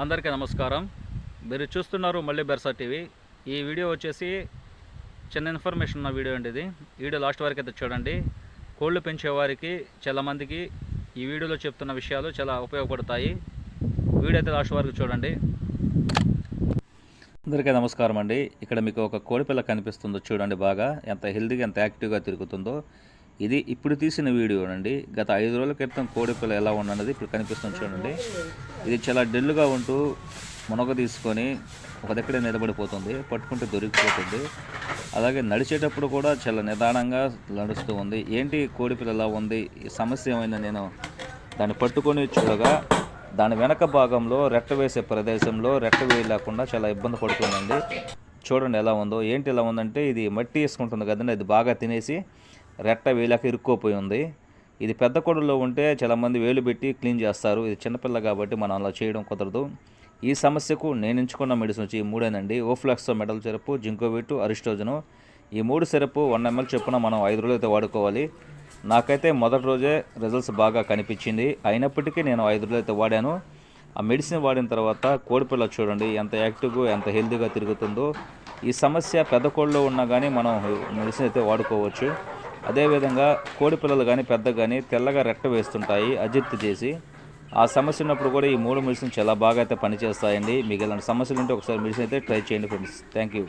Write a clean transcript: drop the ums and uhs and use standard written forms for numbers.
అందరికీ నమస్కారం. మీరు చూస్తున్నారు మళ్ళీ బెర్సా టీవీ. ఈ వీడియో వచ్చేసి చిన్న ఇన్ఫర్మేషన్ ఉన్న వీడియో అండి. ఇది వీడియో లాస్ట్ వరకు అయితే చూడండి. కోళ్ళు పెంచేవారికి చాలామందికి ఈ వీడియోలో చెప్తున్న విషయాలు చాలా ఉపయోగపడతాయి. వీడియో అయితే లాస్ట్ వరకు చూడండి. అందరికీ నమస్కారం అండి. ఇక్కడ మీకు ఒక కోడిపిల్ల కనిపిస్తుందో చూడండి. బాగా ఎంత హెల్తీగా ఎంత యాక్టివ్గా తిరుగుతుందో. ఇది ఇప్పుడు తీసిన వీడియో అండి. గత 5 రోజుల క్రితం కోడిపిల్ల ఎలా ఉన్నది ఇప్పుడు కనిపిస్తుంది చూడండి. ఇది చాలా డెల్లుగా ఉంటూ మునగ తీసుకొని ఒక దగ్గర నిలబడిపోతుంది, పట్టుకుంటే దొరికిపోతుంది. అలాగే నడిచేటప్పుడు కూడా చాలా నిదానంగా నడుస్తూ ఉంది. ఏంటి కోడిపిల్ల ఎలా ఉంది, ఈ సమస్య ఏమైందని నేను దాన్ని పట్టుకొని చూడగా దాని వెనక భాగంలో రెట్ట వేసే ప్రదేశంలో రెట్ట వేయలేకుండా చాలా ఇబ్బంది పడుతుందండి. చూడండి ఎలా ఉందో. ఏంటి ఎలా ఉందంటే ఇది మట్టి వేసుకుంటుంది కదండి, అది బాగా తినేసి రెట్ట వేయలేక ఇరుక్కోపోయి ఉంది. ఇది పెద్ద కొడల్లో ఉంటే చాలామంది వేలు పెట్టి క్లీన్ చేస్తారు. ఇది చిన్నపిల్ల కాబట్టి మనం అలా చేయడం కుదరదు. ఈ సమస్యకు నేను ఎంచుకున్న మెడిసిన్ వచ్చి ఈ మూడేనండి. ఓఫ్లాక్సో మెటల్ సిరప్, జింకోవిట్, అరిస్టోజను. ఈ 3 సిరప్ 1 ml చొప్పున మనం 5 రోజులు అయితే వాడుకోవాలి. నాకైతే మొదటి రోజే రిజల్ట్స్ బాగా కనిపించింది. అయినప్పటికీ నేను 5 రోజులు అయితే వాడాను. ఆ మెడిసిన్ వాడిన తర్వాత కోడిపిల్ల చూడండి ఎంత యాక్టివ్గా ఎంత హెల్తీగా తిరుగుతుందో. ఈ సమస్య పెద్ద కోళ్ళలో ఉన్నా కానీ మనం మెడిసిన్ అయితే వాడుకోవచ్చు. అదేవిధంగా కోడిపిల్లలు కానీ పెద్ద కానీ తెల్లగా రెట్ట వేస్తుంటాయి అజీర్తి చేసి. ఆ సమస్య ఉన్నప్పుడు కూడా ఈ 3 మెడిసిన్ చాలా బాగా అయితే పనిచేస్తాయండి. మీకు ఇలాంటి సమస్యలు ఉంటే ఒకసారి మెడిసిన్ అయితే ట్రై చేయండి ఫ్రెండ్స్. Thank you.